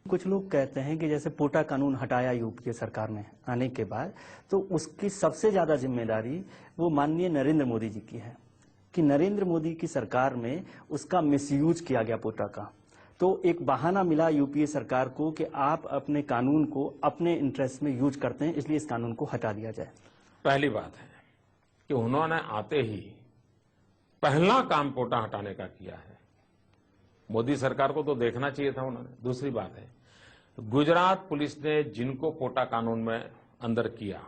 कुछ लोग कहते हैं कि जैसे पोटा कानून हटाया यूपीए सरकार में आने के बाद, तो उसकी सबसे ज्यादा जिम्मेदारी वो माननीय नरेंद्र मोदी जी की है कि नरेंद्र मोदी की सरकार में उसका मिसयूज किया गया पोटा का। तो एक बहाना मिला यूपीए सरकार को कि आप अपने कानून को अपने इंटरेस्ट में यूज करते हैं, इसलिए इस कानून को हटा दिया जाए। पहली बात है कि उन्होंने आते ही पहला काम पोटा हटाने का किया है। मोदी सरकार को तो देखना चाहिए था उन्होंने। दूसरी बात है, गुजरात पुलिस ने जिनको पोटा कानून में अंदर किया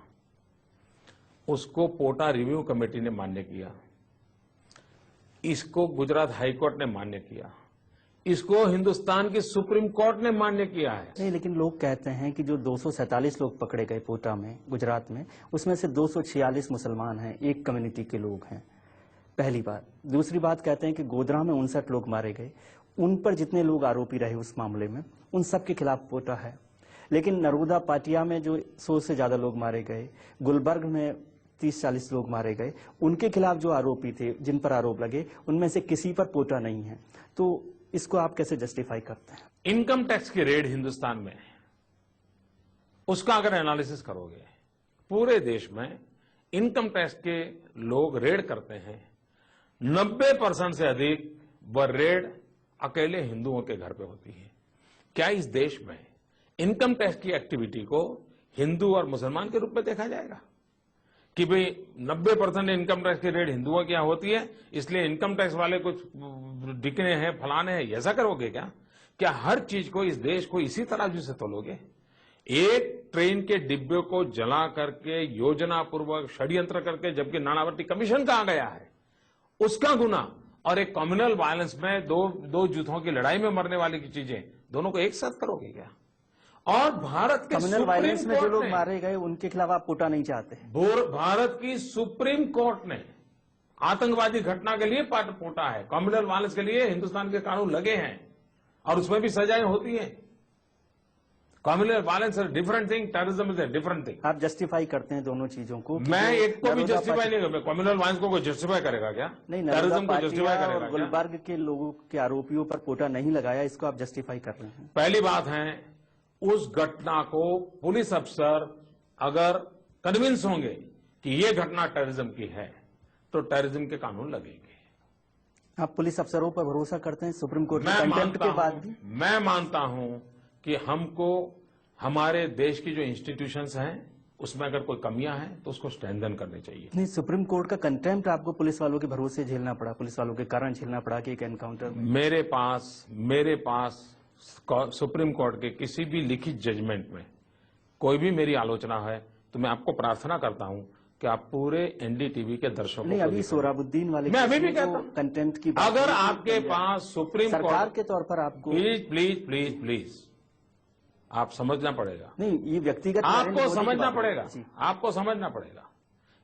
उसको पोटा रिव्यू कमेटी ने मान्य किया, इसको गुजरात हाईकोर्ट ने मान्य किया, इसको हिंदुस्तान की सुप्रीम कोर्ट ने मान्य किया है। नहीं, लेकिन लोग कहते हैं कि जो 247 लोग पकड़े गए पोटा में, गुजरात में, उसमें से 246 मुसलमान हैं, एक कम्युनिटी के लोग हैं। पहली बात। दूसरी बात, कहते हैं कि गोधरा में 59 लोग मारे गए, उन पर जितने लोग आरोपी रहे उस मामले में, उन सब के खिलाफ पोटा है। लेकिन नरोदा पाटिया में जो 100 से ज्यादा लोग मारे गए, गुलबर्ग में 30-40 लोग मारे गए, उनके खिलाफ जो आरोपी थे, जिन पर आरोप लगे, उनमें से किसी पर पोटा नहीं है। तो इसको आप कैसे जस्टिफाई करते हैं? इनकम टैक्स की रेड हिंदुस्तान में, उसका अगर एनालिसिस करोगे, पूरे देश में इनकम टैक्स के लोग रेड करते हैं, 90% से अधिक वह रेड अकेले हिंदुओं के घर पे होती है। क्या इस देश में इनकम टैक्स की एक्टिविटी को हिंदू और मुसलमान के रूप में देखा जाएगा कि भाई 90% इनकम टैक्स की रेड हिंदुओं की यहां होती है, इसलिए इनकम टैक्स वाले कुछ डिकने हैं, फलाने हैं, ऐसा करोगे क्या? क्या हर चीज को, इस देश को इसी तराजू से तोलोगे? एक ट्रेन के डिब्बे को जला करके योजना पूर्वक षड्यंत्र करके, जबकि नानावती कमीशन कहा गया है, उसका गुना और एक कम्युनल वायलेंस में दो जुथों की लड़ाई में मरने वाली की चीजें, दोनों को एक साथ करोगे क्या? और भारत के कम्युनल वायलेंस में जो लोग मारे गए उनके खिलाफ आप पोटा नहीं चाहते? भारत की सुप्रीम कोर्ट ने आतंकवादी घटना के लिए पोटा है, कम्युनल वायलेंस के लिए हिंदुस्तान के कानून लगे हैं और उसमें भी सजाएं होती हैं। Communal violence is different thing, terrorism is a different thing. आप जस्टिफाई करते हैं दोनों चीजों को? मैं एक को भी जस्टिफाई नहीं करूंगा। कम्युनल वायलेंस को कोई जस्टिफाई करेगा क्या? नहीं, टेररिज्म को जस्टिफाई करेगा क्या? गुलबर्ग के लोगों के आरोपियों पर पोटा नहीं लगाया, इसको आप जस्टिफाई कर रहे हैं? पहली बात है, उस घटना को पुलिस अफसर अगर कन्विंस होंगे कि ये घटना टेररिज्म की है, तो टेररिज्म के कानून लगेंगे। आप पुलिस अफसरों पर भरोसा करते हैं सुप्रीम कोर्ट के कंटेम्प्ट के बाद भी? मैं मानता हूं कि हमको हमारे देश की जो इंस्टीट्यूशंस हैं उसमें अगर कोई कमियां हैं तो उसको स्ट्रेंथन करनी चाहिए। नहीं, सुप्रीम कोर्ट का कंटेम्प्ट आपको पुलिस वालों के भरोसे झेलना पड़ा, पुलिस वालों के कारण झेलना पड़ा कि एक एनकाउंटर में? मेरे पास सुप्रीम कोर्ट के किसी भी लिखित जजमेंट में कोई भी मेरी आलोचना है तो मैं आपको प्रार्थना करता हूं कि आप पूरे एनडीटीवी के दर्शकों नहीं, अभी सोहराबुद्दीन वाले मैं अभी भी कहता हूं कंटेम्प्ट की, अगर आपके पास सुप्रीम कोर्ट सरकार के तौर पर आपको, प्लीज प्लीज प्लीज प्लीज आप समझना पड़ेगा। नहीं, ये व्यक्तिगत आपको समझना पड़ेगा, आपको समझना पड़ेगा।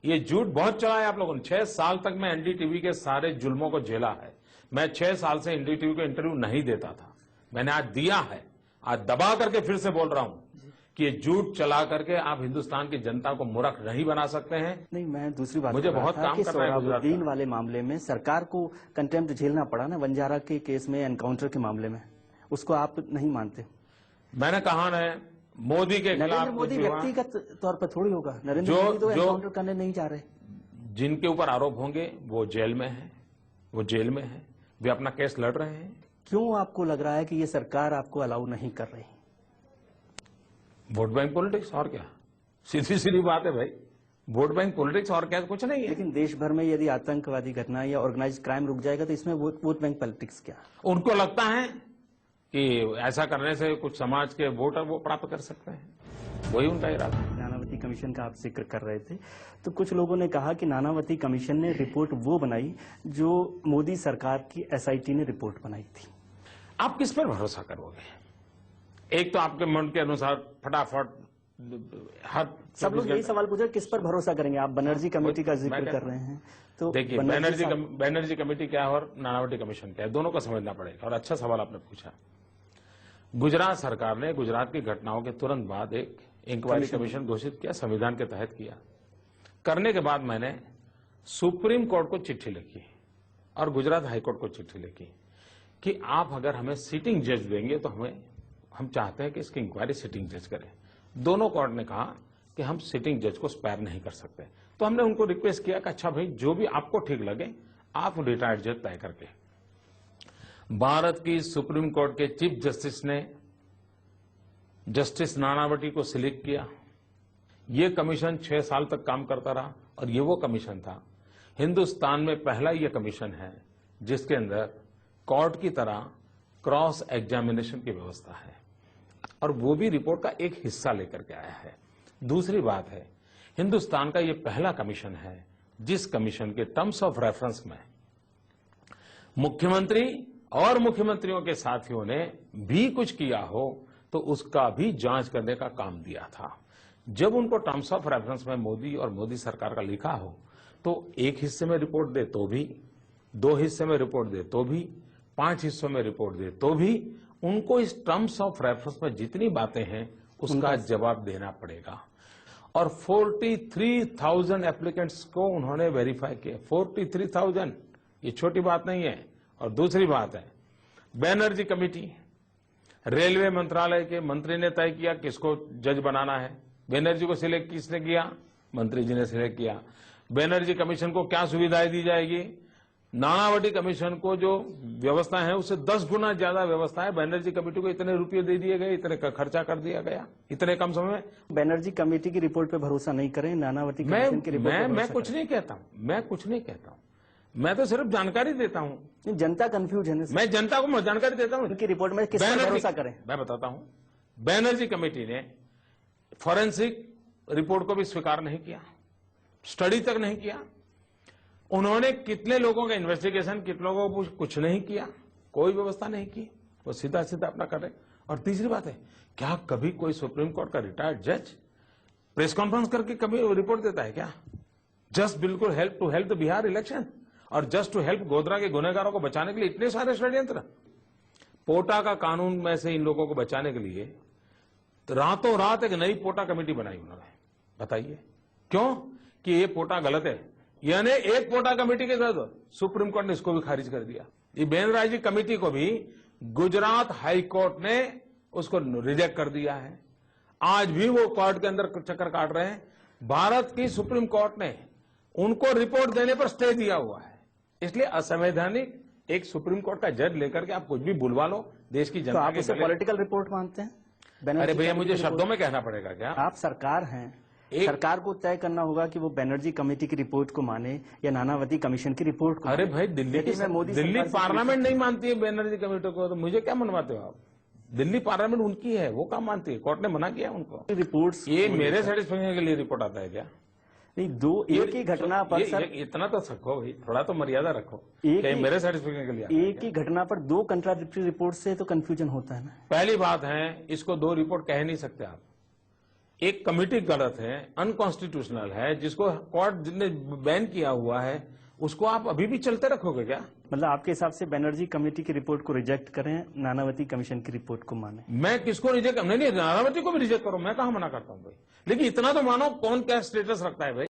ये झूठ बहुत चला है आप लोगों ने। 6 साल तक मैं एनडीटीवी के सारे जुल्मों को झेला है। मैं 6 साल से एनडीटीवी को इंटरव्यू नहीं देता था, मैंने आज दिया है। आज दबा करके फिर से बोल रहा हूं कि ये झूठ चला करके आप हिंदुस्तान की जनता को मूर्ख नहीं बना सकते हैं। नहीं, मैं दूसरी बात मुझे बहुत काम करना है। सोहराबुद्दीन वाले मामले में सरकार को कंटेम्प्ट झेलना पड़ा ना, बंजारा के केस में, एनकाउंटर के मामले में, उसको आप नहीं मानते? मैंने कहा ना, मोदी के खिलाफ, नरेंद्र मोदी व्यक्तिगत तौर पर थोड़ी होगा, नरेंद्र मोदी तो एनकाउंटर करने नहीं जा रहे। जिनके ऊपर आरोप होंगे वो जेल में है, वो जेल में है, वे अपना केस लड़ रहे हैं। क्यों आपको लग रहा है कि ये सरकार आपको अलाउ नहीं कर रही? वोट बैंक पॉलिटिक्स, और क्या? सीधी सीधी बात है भाई, वोट बैंक पॉलिटिक्स और क्या, कुछ नहीं है। लेकिन देश भर में यदि आतंकवादी घटना या ऑर्गेनाइज क्राइम रुक जाएगा तो इसमें वोट बैंक पॉलिटिक्स क्या? उनको लगता है कि ऐसा करने से कुछ समाज के वोट वो प्राप्त कर सकते हैं, वही उनका इरादा। नानावती कमीशन का आप जिक्र कर रहे थे, तो कुछ लोगों ने कहा कि नानावती कमीशन ने रिपोर्ट वो बनाई जो मोदी सरकार की एसआईटी ने रिपोर्ट बनाई थी। आप किस पर भरोसा करोगे? एक तो आपके मन के अनुसार फटाफट हर सब लोग यही सवाल पूछे, किस पर भरोसा करेंगे? आप बनर्जी कमेटी का जिक्र कर रहे हैं, तो देखिए, बनर्जी कमेटी क्या है और नानावती कमीशन क्या है, दोनों को समझना पड़ेगा। और अच्छा सवाल आपने पूछा। गुजरात सरकार ने गुजरात की घटनाओं के तुरंत बाद एक इंक्वायरी कमीशन घोषित किया, संविधान के तहत किया। करने के बाद मैंने सुप्रीम कोर्ट को चिट्ठी लिखी और गुजरात हाईकोर्ट को चिट्ठी लिखी कि आप अगर हमें सिटिंग जज देंगे तो हमें हम चाहते हैं कि इसकी इंक्वायरी सिटिंग जज करे। दोनों कोर्ट ने कहा कि हम सिटिंग जज को स्पेयर नहीं कर सकते। तो हमने उनको रिक्वेस्ट किया कि अच्छा भाई, जो भी आपको ठीक लगे आप रिटायर्ड जज तय करके। भारत की सुप्रीम कोर्ट के चीफ जस्टिस ने जस्टिस नानावटी को सिलेक्ट किया। ये कमीशन 6 साल तक काम करता रहा और ये वो कमीशन था, हिंदुस्तान में पहला ये कमीशन है जिसके अंदर कोर्ट की तरह क्रॉस एग्जामिनेशन की व्यवस्था है, और वो भी रिपोर्ट का एक हिस्सा लेकर के आया है। दूसरी बात है, हिंदुस्तान का ये पहला कमीशन है जिस कमीशन के टर्म्स ऑफ रेफरेंस में मुख्यमंत्री और मुख्यमंत्रियों के साथियों ने भी कुछ किया हो तो उसका भी जांच करने का काम दिया था। जब उनको टर्म्स ऑफ रेफरेंस में मोदी और मोदी सरकार का लिखा हो तो एक हिस्से में रिपोर्ट दे तो भी, 2 हिस्से में रिपोर्ट दे तो भी, 5 हिस्सों में रिपोर्ट दे तो भी, उनको इस टर्म्स ऑफ रेफरेंस में जितनी बातें हैं उसका जवाब देना पड़ेगा। और 43,000 एप्लीकेंट्स को उन्होंने वेरीफाई किया। 43,000, ये छोटी बात नहीं है। और दूसरी बात है, बैनर्जी कमेटी, रेलवे मंत्रालय के मंत्री ने तय किया किसको जज बनाना है। बैनर्जी को सिलेक्ट किसने किया? मंत्री जी ने सिलेक्ट किया। बैनर्जी कमीशन को क्या सुविधाएं दी जाएगी? नानावटी कमीशन को जो व्यवस्था है उससे 10 गुना ज्यादा व्यवस्था है। बैनर्जी कमेटी को इतने रुपये दे दिए गए, इतने का खर्चा कर दिया गया, इतने कम समय में। बैनर्जी कमेटी की रिपोर्ट पे भरोसा नहीं करें, नानावती कमीशन की रिपोर्ट पे मैं भरोसा कुछ नहीं कहता हूं, मैं कुछ नहीं कहता हूं, मैं तो सिर्फ जानकारी देता हूं। करें। जनता कंफ्यूज है ना, मैं जनता को जानकारी देता हूं। उनकी रिपोर्ट में किस पर भरोसा करें? मैं बताता हूं, बैनर्जी कमेटी ने फॉरेंसिक रिपोर्ट को भी स्वीकार नहीं किया, स्टडी तक नहीं किया। उन्होंने कितने लोगों का इन्वेस्टिगेशन, कितने लोगों को कुछ नहीं किया, कोई व्यवस्था नहीं की, वो सीधा सीधा अपना कर रहे। और तीसरी बात है, क्या कभी कोई सुप्रीम कोर्ट का रिटायर्ड जज प्रेस कॉन्फ्रेंस करके कभी रिपोर्ट देता है क्या? जस्ट बिल्कुल help to help the Bihar election और जस्ट टू हेल्प गोधरा के गुनहगारों को बचाने के लिए इतने सारे षड्यंत्र। पोटा का कानून में से इन लोगों को बचाने के लिए तो रातों रात एक नई पोटा कमेटी बनाई उन्होंने। बताइए क्यों? कि ये पोटा गलत है, यानी एक पोटा कमेटी के साथ सुप्रीम कोर्ट ने इसको भी खारिज कर दिया। ये बैनर्जी कमेटी को भी गुजरात हाई कोर्ट ने उसको रिजेक्ट कर दिया है। आज भी वो कोर्ट के अंदर चक्कर काट रहे हैं। भारत की सुप्रीम कोर्ट ने उनको रिपोर्ट देने पर स्टे दिया हुआ है। इसलिए असंवैधानिक एक सुप्रीम कोर्ट का जज लेकर के आप कुछ भी बुलवा लो देश की तो जनता आप के उसे गले। पॉलिटिकल रिपोर्ट मानते हैं? अरे बैनर्जी भैया, कमेटी मुझे की शब्दों में कहना पड़ेगा क्या? आप सरकार हैं, सरकार को तय करना होगा कि वो बैनर्जी कमेटी की रिपोर्ट को माने या नानावती कमीशन की रिपोर्ट को अरे माने। भाई, दिल्ली पार्लियामेंट नहीं मानती है बैनर्जी कमेटी को, तो मुझे क्या मनवाते हो आप? दिल्ली पार्लियामेंट उनकी है, वो काम मानती है, कोर्ट ने मना किया उनको। रिपोर्ट्स ये मेरे सेटिस्फेक्शन के लिए रिपोर्ट आता है क्या? नहीं, दो एक ही घटना पर सर, इतना तो रखो भाई, थोड़ा तो मर्यादा रखो। एक क्या ही- मेरे सेटिस्फेक्शन के लिए आता है एक ही घटना पर 2 कंट्राडिक्टरी रिपोर्ट से तो कंफ्यूजन होता है ना। पहली बात है, इसको 2 रिपोर्ट कह नहीं सकते आप। एक कमेटी गलत है, अनकॉन्स्टिट्यूशनल है, जिसको कोर्ट ने बैन किया हुआ है, उसको आप अभी भी चलते रखोगे क्या? मतलब आपके हिसाब से बैनर्जी कमेटी की रिपोर्ट को रिजेक्ट करें, नानावती कमीशन की रिपोर्ट को माने? मैं किसको रिजेक्ट? नहीं, नानावती को भी रिजेक्ट करो, मैं कहां मना करता हूं भाई। लेकिन इतना तो मानो कौन क्या स्टेटस रखता है भाई।